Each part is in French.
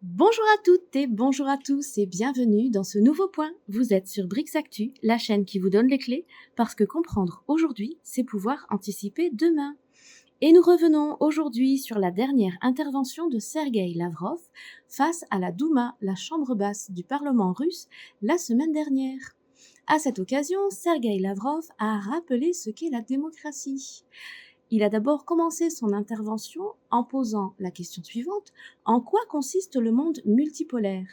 Bonjour à toutes et bonjour à tous et bienvenue dans ce nouveau point. Vous êtes sur Brix Actu, la chaîne qui vous donne les clés parce que comprendre aujourd'hui, c'est pouvoir anticiper demain. Et nous revenons aujourd'hui sur la dernière intervention de Sergueï Lavrov face à la Douma, la chambre basse du Parlement russe, la semaine dernière. À cette occasion, Sergueï Lavrov a rappelé ce qu'est la démocratie. Il a d'abord commencé son intervention en posant la question suivante: en quoi consiste le monde multipolaire?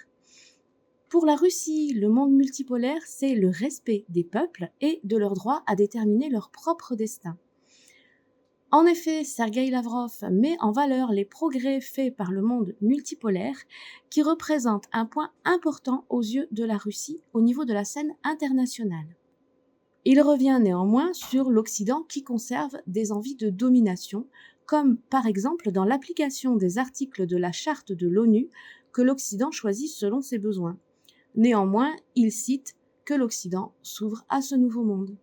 Pour la Russie, le monde multipolaire, c'est le respect des peuples et de leur droit à déterminer leur propre destin. En effet, Sergueï Lavrov met en valeur les progrès faits par le monde multipolaire qui représente un point important aux yeux de la Russie au niveau de la scène internationale. Il revient néanmoins sur l'Occident qui conserve des envies de domination, comme par exemple dans l'application des articles de la Charte de l'ONU que l'Occident choisit selon ses besoins. Néanmoins, il cite que l'Occident s'ouvre à ce nouveau monde.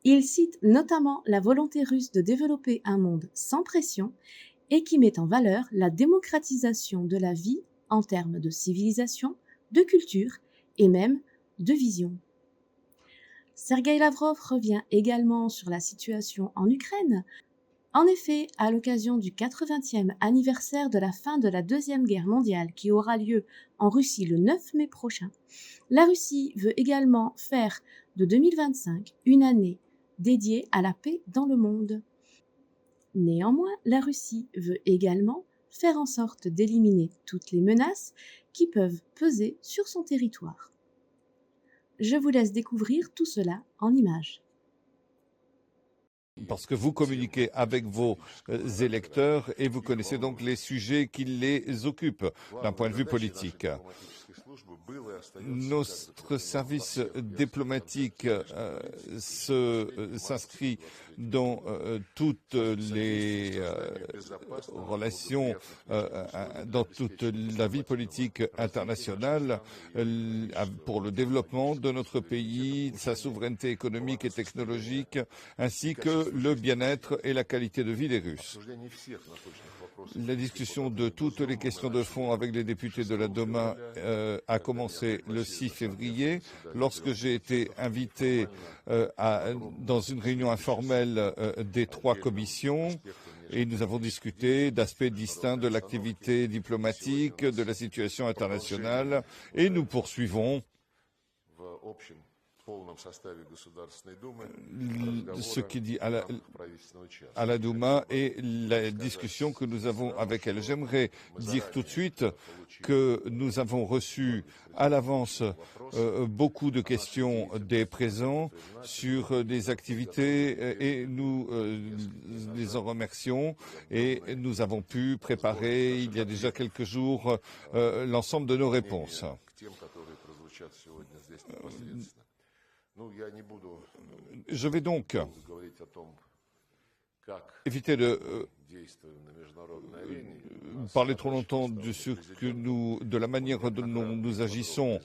Il cite notamment la volonté russe de développer un monde sans pression et qui met en valeur la démocratisation de la vie en termes de civilisation, de culture et même de vision. Sergueï Lavrov revient également sur la situation en Ukraine. En effet, à l'occasion du 80e anniversaire de la fin de la Deuxième Guerre mondiale qui aura lieu en Russie le 9 mai prochain, la Russie veut également faire de 2025 une année dédiée à la paix dans le monde. Néanmoins, la Russie veut également faire en sorte d'éliminer toutes les menaces qui peuvent peser sur son territoire. Je vous laisse découvrir tout cela en images. Parce que vous communiquez avec vos électeurs et vous connaissez donc les sujets qui les occupent d'un point de vue politique. Notre service diplomatique s'inscrit dans toutes les relations, dans toute la vie politique internationale pour le développement de notre pays, sa souveraineté économique et technologique, ainsi que le bien-être et la qualité de vie des Russes. La discussion de toutes les questions de fond avec les députés de la Douma a commencé le 6 février, lorsque j'ai été invité dans une réunion informelle des trois commissions. Et nous avons discuté d'aspects distincts de l'activité diplomatique, de la situation internationale, et nous poursuivons ce qui dit à la Douma et la discussion que nous avons avec elle. J'aimerais dire tout de suite que nous avons reçu à l'avance beaucoup de questions des présents sur des activités et nous les en remercions et nous avons pu préparer il y a déjà quelques jours l'ensemble de nos réponses. Je vais donc éviter de parler trop longtemps de la manière dont nous agissons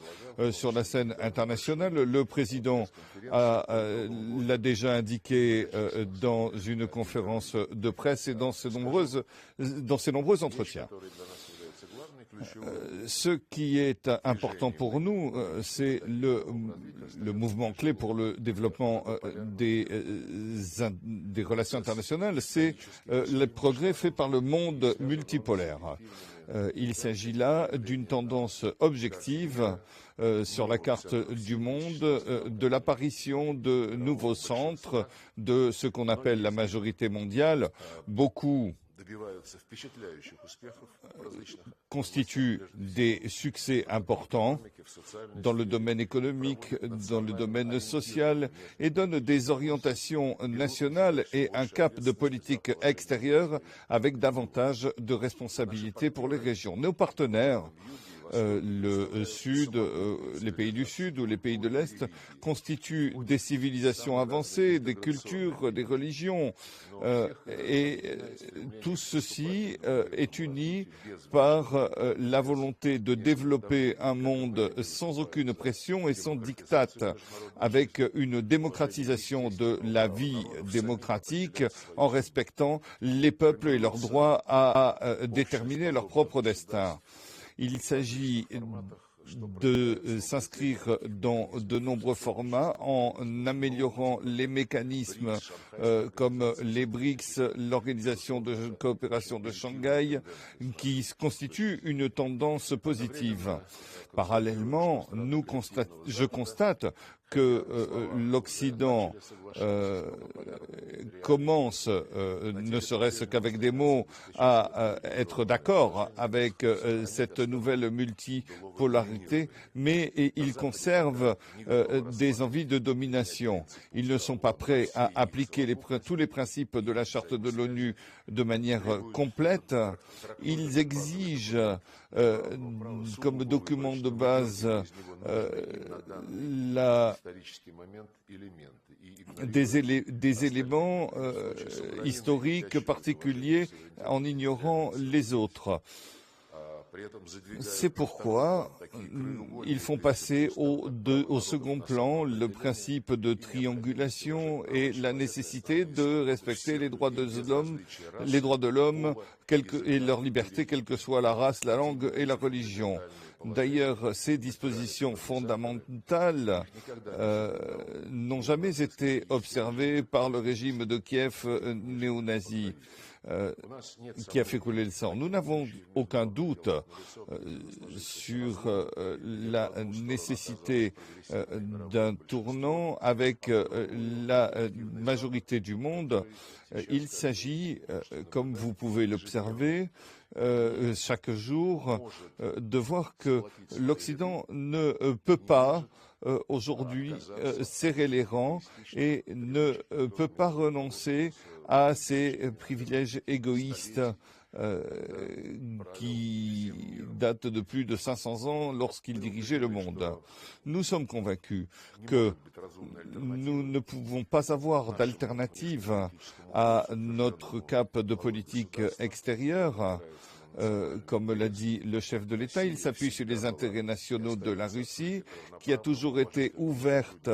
sur la scène internationale. Le président l'a déjà indiqué dans une conférence de presse et dans ses nombreux entretiens. Ce qui est important pour nous, c'est le mouvement clé pour le développement des relations internationales, c'est le progrès fait par le monde multipolaire. Il s'agit là d'une tendance objective sur la carte du monde, de l'apparition de nouveaux centres, de ce qu'on appelle la majorité mondiale. Beaucoup constituent des succès importants dans le domaine économique, dans le domaine social et donnent des orientations nationales et un cap de politique extérieure avec davantage de responsabilités pour les régions. Nos partenaires, le Sud, les pays du Sud ou les pays de l'Est constituent des civilisations avancées, des cultures, des religions, et tout ceci est uni par la volonté de développer un monde sans aucune pression et sans diktat, avec une démocratisation de la vie démocratique en respectant les peuples et leur droit à déterminer leur propre destin. Il s'agit de s'inscrire dans de nombreux formats en améliorant les mécanismes comme les BRICS, l'Organisation de coopération de Shanghai, qui constituent une tendance positive. Parallèlement, je constate que l'Occident commence, ne serait-ce qu'avec des mots, à être d'accord avec cette nouvelle multipolarité, mais il conserve des envies de domination. Ils ne sont pas prêts à appliquer tous les principes de la Charte de l'ONU de manière complète. Ils exigent comme document de base des éléments historiques particuliers en ignorant les autres. C'est pourquoi ils font passer au second plan le principe de triangulation et la nécessité de respecter les droits de l'homme et leur liberté, quelle que soit la race, la langue et la religion. D'ailleurs, ces dispositions fondamentales n'ont jamais été observées par le régime de Kiev néo-nazi. Qui a fait couler le sang. Nous n'avons aucun doute sur la nécessité d'un tournant avec la majorité du monde. Il s'agit, comme vous pouvez l'observer, chaque jour, de voir que l'Occident ne peut pas aujourd'hui serrer les rangs et ne peut pas renoncer à ces privilèges égoïstes qui datent de plus de 500 ans lorsqu'il dirigeait le monde. Nous sommes convaincus que nous ne pouvons pas avoir d'alternative à notre cap de politique extérieure. Comme l'a dit le chef de l'État, il s'appuie sur les intérêts nationaux de la Russie, qui a toujours été ouverte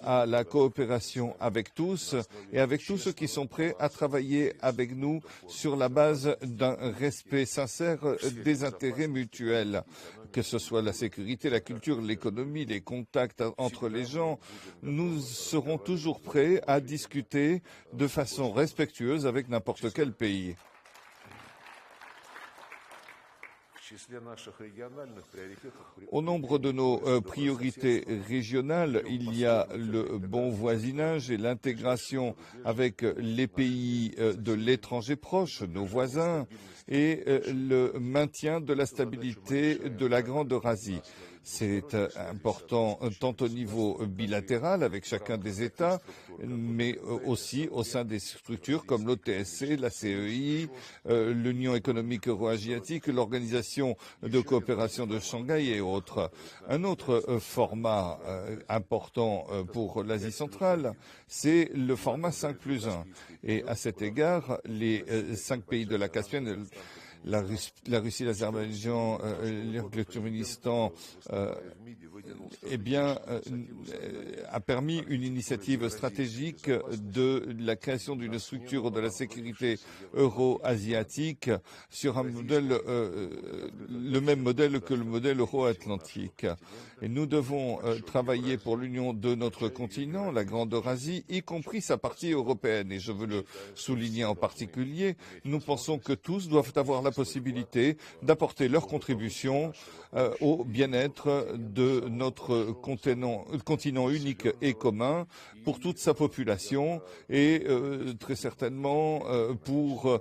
à la coopération avec tous et avec tous ceux qui sont prêts à travailler avec nous sur la base d'un respect sincère des intérêts mutuels, que ce soit la sécurité, la culture, l'économie, les contacts entre les gens. Nous serons toujours prêts à discuter de façon respectueuse avec n'importe quel pays. Au nombre de nos priorités régionales, il y a le bon voisinage et l'intégration avec les pays de l'étranger proche, nos voisins, et le maintien de la stabilité de la Grande Eurasie. C'est important tant au niveau bilatéral avec chacun des États, mais aussi au sein des structures comme l'OTSC, la CEI, l'Union économique euro-asiatique, l'Organisation de coopération de Shanghai et autres. Un autre format important pour l'Asie centrale, c'est le format 5+1. Et à cet égard, les 5 pays de la Caspienne, la Russie, l'Azerbaïdjan, le Turkménistan, a permis une initiative stratégique de la création d'une structure de la sécurité euro-asiatique sur un modèle, le même modèle que le modèle euro-atlantique. Et nous devons travailler pour l'union de notre continent, la Grande Eurasie, y compris sa partie européenne. Et je veux le souligner en particulier, nous pensons que tous doivent avoir la possibilité d'apporter leur contribution au bien-être de notre continent unique et commun pour toute sa population et très certainement pour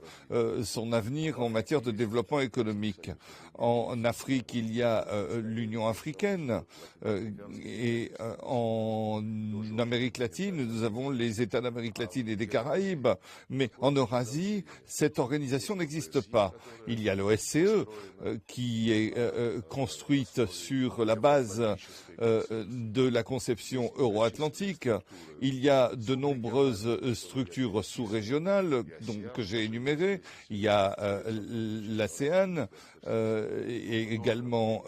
son avenir en matière de développement économique. En Afrique, il y a l'Union africaine et en Amérique latine, nous avons les États d'Amérique latine et des Caraïbes. Mais en Eurasie, cette organisation n'existe pas. Il y a l'OSCE qui est construite sur la base de la conception euro-atlantique. Il y a de nombreuses structures sous-régionales que j'ai énumérées. Il y a l'ASEAN, et également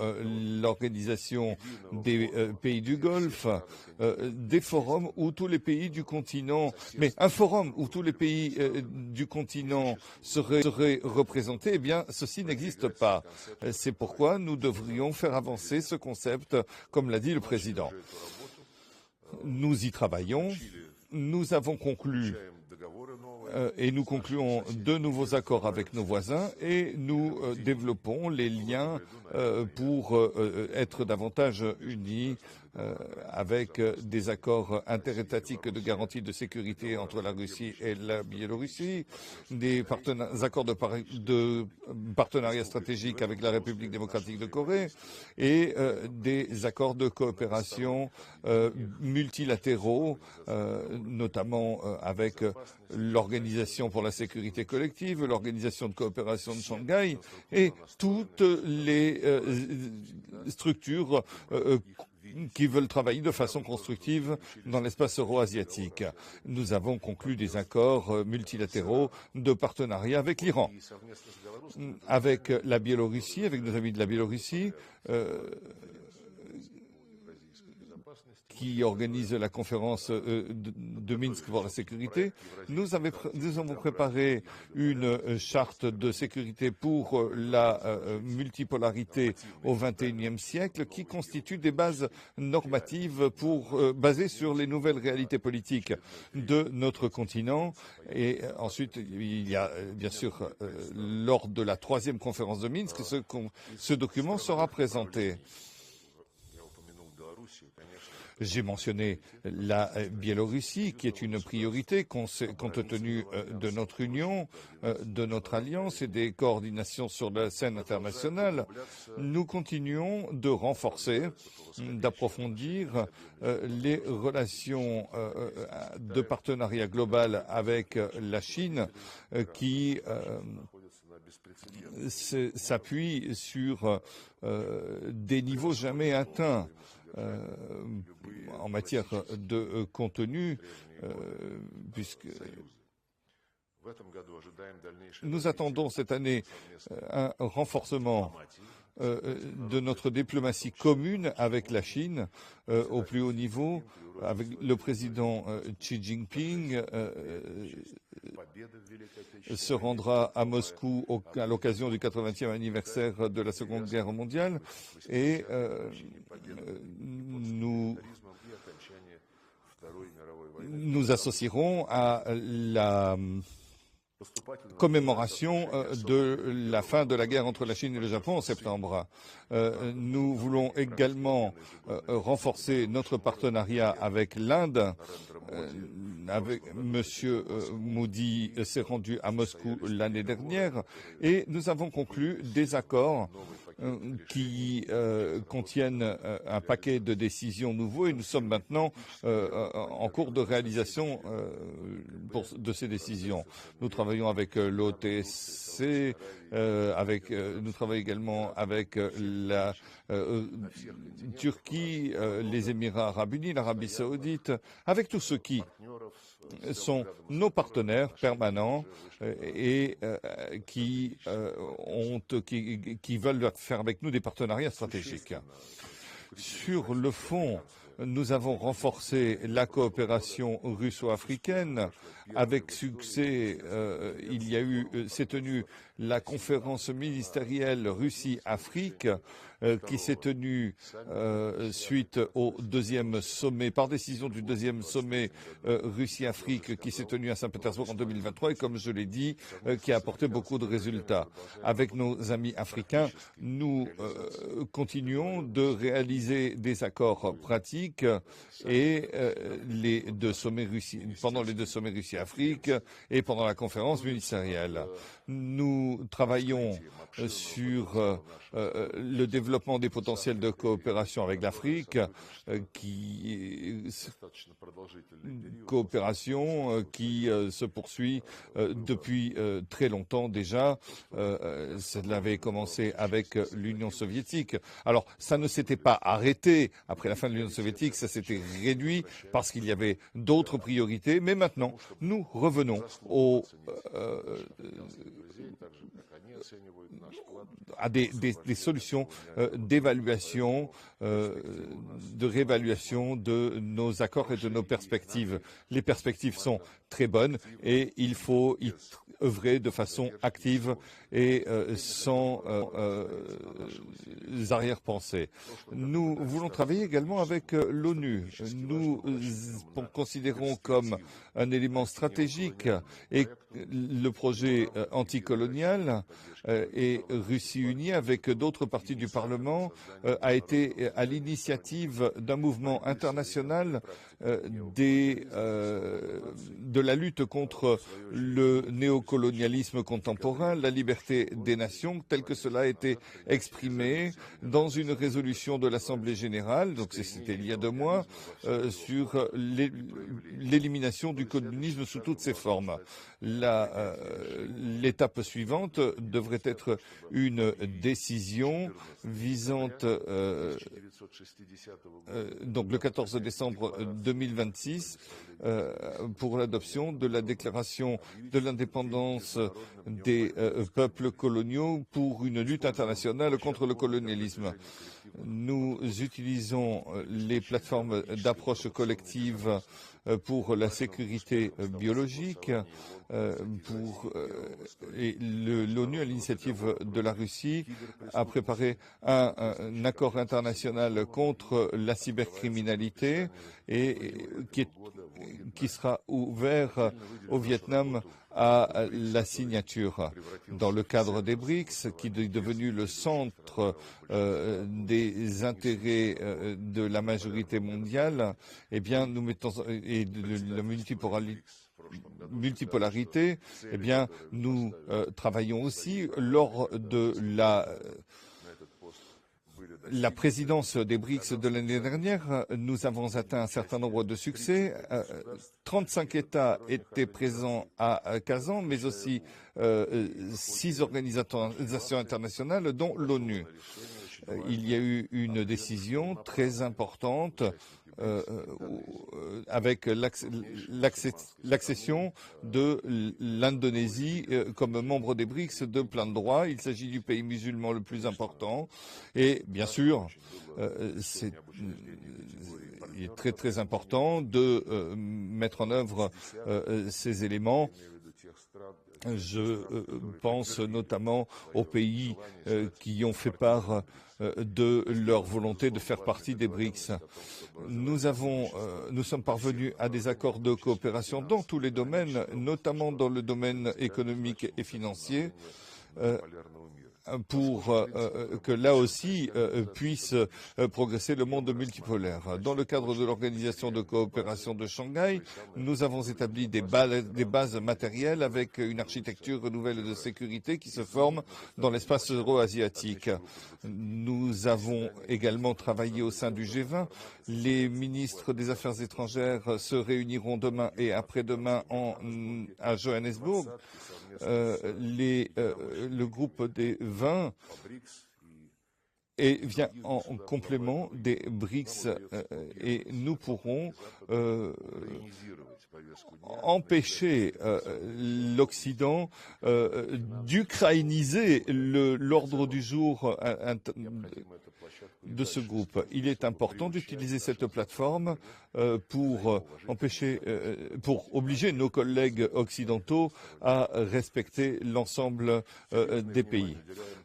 l'Organisation des pays du Golfe, des forums où tous les pays du continent, mais un forum où tous les pays du continent seraient représentés, eh bien, ceci n'existe pas. C'est pourquoi nous devrions faire avancer ce concept, comme l'a dit le président. Nous y travaillons. Nous avons conclu et nous concluons de nouveaux accords avec nos voisins et nous développons les liens pour être davantage unis avec des accords interétatiques de garantie de sécurité entre la Russie et la Biélorussie, des accords de partenariat stratégique avec la République démocratique de Corée et des accords de coopération multilatéraux, notamment avec l'Organisation pour la sécurité collective, l'Organisation de coopération de Shanghai et toutes les structures qui veulent travailler de façon constructive dans l'espace euro-asiatique. Nous avons conclu des accords multilatéraux de partenariat avec l'Iran, avec la Biélorussie, avec nos amis de la Biélorussie, qui organise la conférence de Minsk pour la sécurité. Nous avons préparé une charte de sécurité pour la multipolarité au XXIe siècle qui constitue des bases normatives basées sur les nouvelles réalités politiques de notre continent. Et ensuite, il y a bien sûr, lors de la 3e conférence de Minsk, ce document sera présenté. J'ai mentionné la Biélorussie, qui est une priorité compte tenu de notre union, de notre alliance et des coordinations sur la scène internationale. Nous continuons de renforcer, d'approfondir les relations de partenariat global avec la Chine, qui s'appuie sur des niveaux jamais atteints. En matière de contenu, puisque nous attendons cette année un renforcement de notre diplomatie commune avec la Chine au plus haut niveau, avec le président Xi Jinping se rendra à Moscou à l'occasion du 80e anniversaire de la Seconde Guerre mondiale et nous associerons à la commémoration de la fin de la guerre entre la Chine et le Japon en septembre. Nous voulons également renforcer notre partenariat avec l'Inde. Monsieur Modi s'est rendu à Moscou l'année dernière et nous avons conclu des accords qui contiennent un paquet de décisions nouveaux et nous sommes maintenant en cours de réalisation de ces décisions. Nous travaillons avec l'OTSC, nous travaillons également avec la Turquie, les Émirats arabes unis, l'Arabie saoudite, avec tous ceux qui sont nos partenaires permanents et qui veulent faire avec nous des partenariats stratégiques. Sur le fond, nous avons renforcé la coopération russo-africaine. Avec succès, s'est tenue la conférence ministérielle Russie-Afrique qui s'est tenue suite au 2e sommet, par décision du 2e sommet Russie-Afrique qui s'est tenu à Saint-Pétersbourg en 2023 et comme je l'ai dit, qui a apporté beaucoup de résultats. Avec nos amis africains, nous continuons de réaliser des accords pratiques et pendant les 2 sommets Russie-Afrique et pendant la conférence ministérielle. Nous travaillons sur le développement des potentiels de coopération avec l'Afrique, coopération qui se poursuit depuis très longtemps déjà. Cela avait commencé avec l'Union soviétique. Alors, ça ne s'était pas arrêté après la fin de l'Union soviétique, ça s'était réduit parce qu'il y avait d'autres priorités, mais maintenant, nous revenons à des solutions d'évaluation, de réévaluation de nos accords et de nos perspectives. Les perspectives sont très bonnes et il faut y œuvrer de façon active et sans arrière-pensée. Nous voulons travailler également avec l'ONU. Nous considérons comme un élément stratégique et le projet anticolonial et Russie unie avec d'autres parties du Parlement a été à l'initiative d'un mouvement international de la lutte contre le néocolonialisme contemporain, la liberté des nations, tel que cela a été exprimé dans une résolution de l'Assemblée générale, donc c'était il y a 2 mois, sur l'élimination du communisme sous toutes ses formes. L'étape suivante devrait être une décision visant donc le 14 décembre 2026 pour l'adoption de la déclaration de l'indépendance des peuples coloniaux pour une lutte internationale contre le colonialisme. Nous utilisons les plateformes d'approche collective pour la sécurité biologique, l'ONU, à l'initiative de la Russie, a préparé un accord international contre la cybercriminalité et qui sera ouvert au Vietnam à la signature. Dans le cadre des BRICS, qui est devenu le centre des intérêts de la majorité mondiale, eh bien, nous mettons et de la multipolarité, eh bien, nous travaillons aussi lors de la présidence des BRICS de l'année dernière. Nous avons atteint un certain nombre de succès. 35 États étaient présents à Kazan, mais aussi 6 organisations internationales, dont l'ONU. Il y a eu une décision très importante avec l'accession de l'Indonésie comme membre des BRICS de plein de droit. Il s'agit du pays musulman le plus important et bien sûr il est très très important de mettre en œuvre ces éléments. Je pense notamment aux pays qui ont fait part de leur volonté de faire partie des BRICS. Nous sommes parvenus à des accords de coopération dans tous les domaines, notamment dans le domaine économique et financier, pour que là aussi puisse progresser le monde multipolaire. Dans le cadre de l'Organisation de coopération de Shanghai, nous avons établi des bases matérielles avec une architecture nouvelle de sécurité qui se forme dans l'espace euro-asiatique. Nous avons également travaillé au sein du G20. Les ministres des Affaires étrangères se réuniront demain et après-demain à Johannesburg. Le groupe des 20 vient en complément des BRICS et nous pourrons empêcher l'Occident d'ukrainiser l'ordre du jour de ce groupe. Il est important d'utiliser cette plateforme pour obliger nos collègues occidentaux à respecter l'ensemble des pays.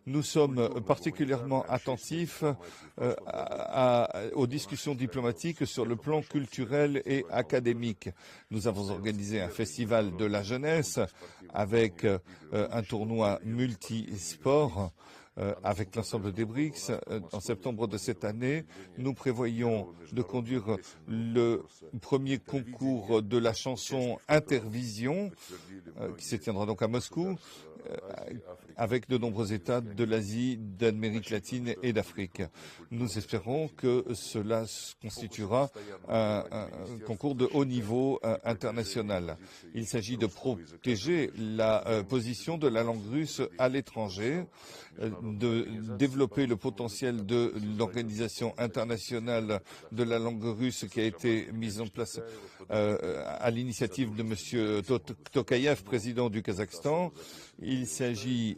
Nous sommes particulièrement attentifs aux discussions diplomatiques sur le plan culturel et académique. Nous avons organisé un festival de la jeunesse avec un tournoi multisport avec l'ensemble des BRICS. En septembre de cette année, nous prévoyons de conduire le premier concours de la chanson Intervision, qui se tiendra donc à Moscou, avec de nombreux États de l'Asie, d'Amérique latine et d'Afrique. Nous espérons que cela constituera un concours de haut niveau international. Il s'agit de protéger la position de la langue russe à l'étranger, de développer le potentiel de l'Organisation internationale de la langue russe qui a été mise en place à l'initiative de M. Tokayev, président du Kazakhstan. Il s'agit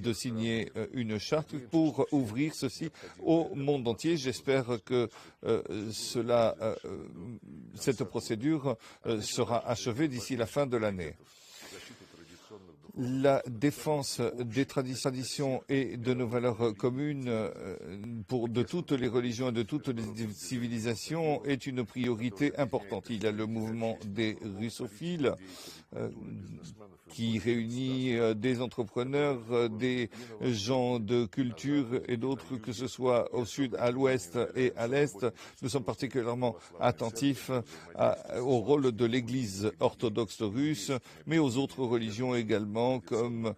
de signer une charte pour ouvrir ceci au monde entier. J'espère que cette procédure sera achevée d'ici la fin de l'année. La défense des traditions et de nos valeurs communes de toutes les religions et de toutes les civilisations est une priorité importante. Il y a le mouvement des russophiles qui réunit des entrepreneurs, des gens de culture et d'autres, que ce soit au sud, à l'ouest et à l'est. Nous sommes particulièrement attentifs au rôle de l'Église orthodoxe russe, mais aux autres religions également, comme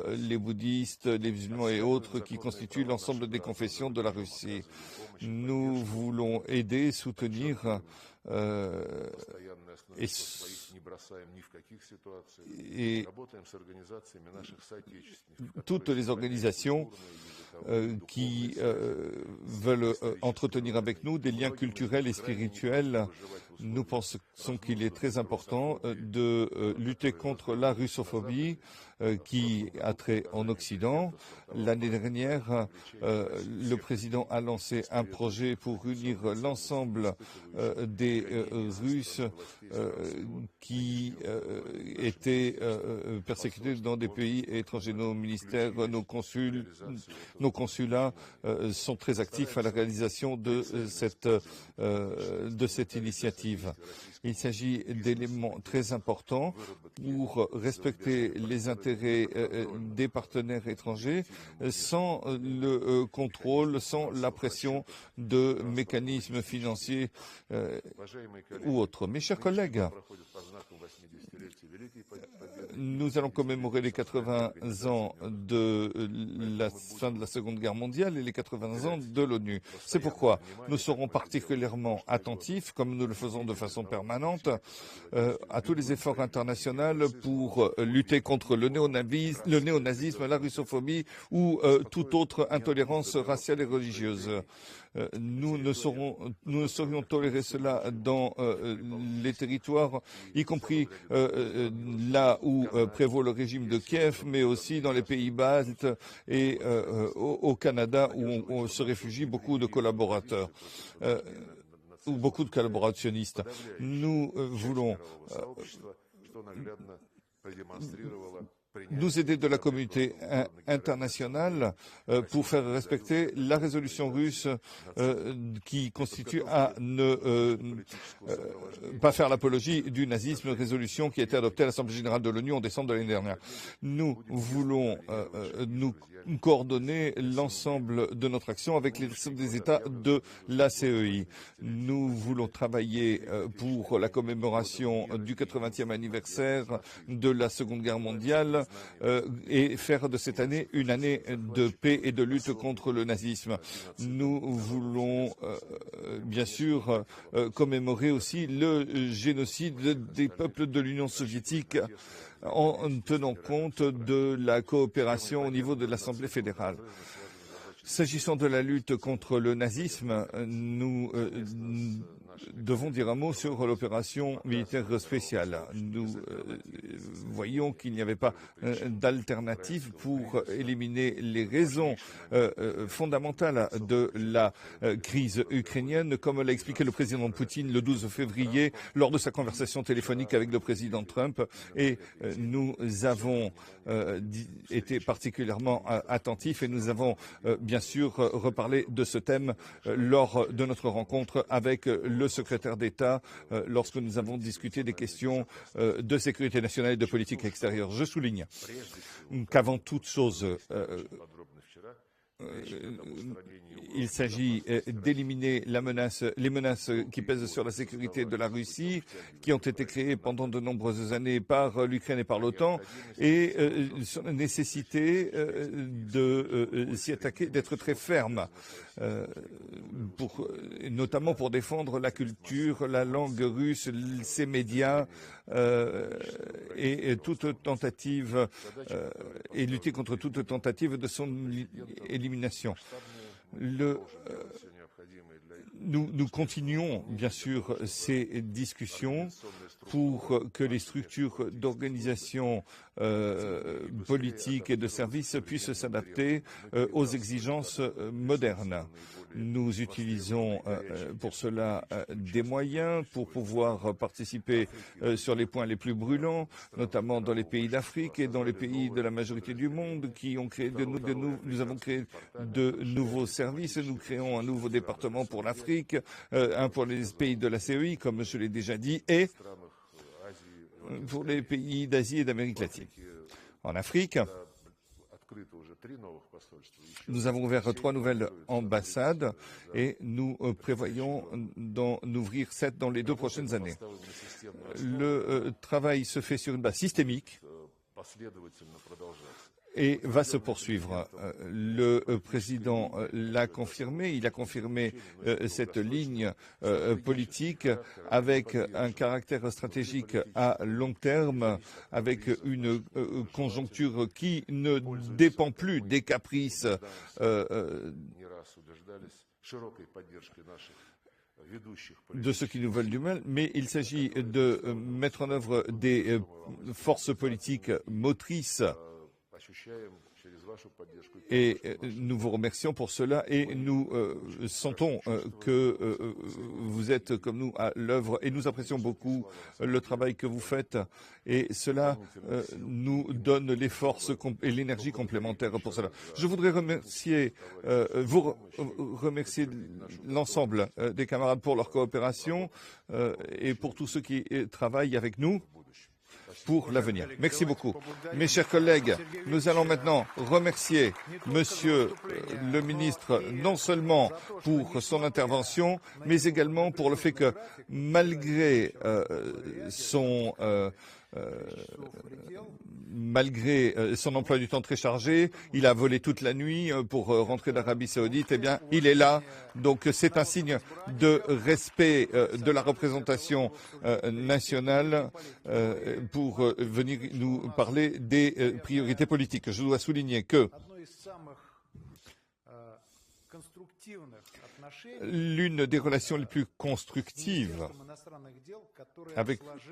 les bouddhistes, les musulmans et autres, qui constituent l'ensemble des confessions de la Russie. Nous voulons aider, soutenir et toutes les organisations qui veulent entretenir avec nous des liens culturels et spirituels. Nous pensons qu'il est très important de lutter contre la russophobie qui a trait en Occident. L'année dernière, le président a lancé un projet pour unir l'ensemble des Russes qui étaient persécutés dans des pays étrangers. Nos ministères, nos consulats sont très actifs à la réalisation de cette initiative. Il s'agit d'éléments très importants pour respecter les intérêts des partenaires étrangers sans le contrôle, sans la pression de mécanismes financiers ou autres. Mes chers collègues, nous allons commémorer les 80 ans de la fin de la Seconde Guerre mondiale et les 80 ans de l'ONU. C'est pourquoi nous serons particulièrement attentifs, comme nous le faisons de façon permanente, à tous les efforts internationaux pour lutter contre le néonazisme, la russophobie ou toute autre intolérance raciale et religieuse. Nous ne saurions tolérer cela dans les territoires, y compris là où prévaut le régime de Kiev, mais aussi dans les pays baltes et au Canada où se réfugient beaucoup de collaborateurs. Ou beaucoup de collaborationnistes. Nous voulons nous aider de la communauté internationale pour faire respecter la résolution russe qui constitue à ne pas faire l'apologie du nazisme, résolution qui a été adoptée à l'Assemblée générale de l'ONU en décembre de l'année dernière. Nous voulons nous coordonner l'ensemble de notre action avec des États de la CEI. Nous voulons travailler pour la commémoration du 80e anniversaire de la Seconde Guerre mondiale et faire de cette année une année de paix et de lutte contre le nazisme. Nous voulons bien sûr commémorer aussi le génocide des peuples de l'Union soviétique en tenant compte de la coopération au niveau de l'Assemblée fédérale. S'agissant de la lutte contre le nazisme, nous devons dire un mot sur l'opération militaire spéciale. Nous voyons qu'il n'y avait pas d'alternative pour éliminer les raisons fondamentales de la crise ukrainienne, comme l'a expliqué le président Poutine le 12 février lors de sa conversation téléphonique avec le président Trump. Et nous avons été particulièrement attentifs et nous avons bien sûr reparlé de ce thème lors de notre rencontre avec le secrétaire d'État lorsque nous avons discuté des questions de sécurité nationale et de politique extérieure. Je souligne qu'avant toute chose, il s'agit d'éliminer les menaces qui pèsent sur la sécurité de la Russie, qui ont été créées pendant de nombreuses années par l'Ukraine et par l'OTAN, et sur la nécessité de s'y attaquer, d'être très ferme, notamment pour défendre la culture, la langue russe, ses médias, et toute tentative et lutter contre toute tentative de son élimination. Nous continuons bien sûr ces discussions pour que les structures d'organisation politique et de services puissent s'adapter aux exigences modernes. Nous utilisons pour cela des moyens pour pouvoir participer sur les points les plus brûlants, notamment dans les pays d'Afrique et dans les pays de la majorité du monde qui ont créé nous avons créé de nouveaux services. Nous créons un nouveau département pour l'Afrique, un pour les pays de la CEI, comme je l'ai déjà dit, et pour les pays d'Asie et d'Amérique latine. En Afrique, nous avons ouvert 3 nouvelles ambassades et nous prévoyons d'en ouvrir 7 dans les 2 prochaines années. Le travail se fait sur une base systémique et va se poursuivre. Le président l'a confirmé, il a confirmé cette ligne politique avec un caractère stratégique à long terme, avec une conjoncture qui ne dépend plus des caprices de ceux qui nous veulent du mal, mais il s'agit de mettre en œuvre des forces politiques motrices. Et nous vous remercions pour cela et nous sentons que vous êtes comme nous à l'œuvre et nous apprécions beaucoup le travail que vous faites et cela nous donne les forces et l'énergie complémentaire pour cela. Je voudrais remercier l'ensemble des camarades pour leur coopération et pour tous ceux qui travaillent avec nous pour l'avenir. Merci beaucoup. Mes chers collègues, nous allons maintenant remercier Monsieur le ministre non seulement pour son intervention, mais également pour le fait que malgré son emploi du temps très chargé, il a volé toute la nuit pour rentrer d'Arabie Saoudite, eh bien, il est là. Donc, c'est un signe de respect de la représentation nationale pour venir nous parler des priorités politiques. Je dois souligner que l'une des relations les plus constructives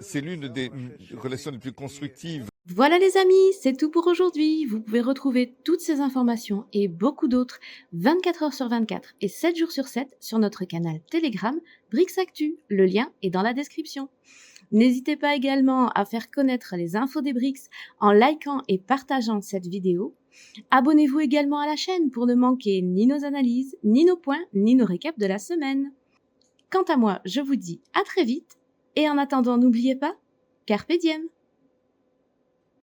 c'est l'une des relations les plus constructives. Voilà les amis, c'est tout pour aujourd'hui. Vous pouvez retrouver toutes ces informations et beaucoup d'autres 24 heures sur 24 et 7 jours sur 7 sur notre canal Telegram BRICS Actu. Le lien est dans la description. N'hésitez pas également à faire connaître les infos des BRICS en likant et partageant cette vidéo. Abonnez-vous également à la chaîne pour ne manquer ni nos analyses, ni nos points, ni nos récaps de la semaine. Quant à moi, je vous dis à très vite et en attendant, n'oubliez pas, Carpe Diem.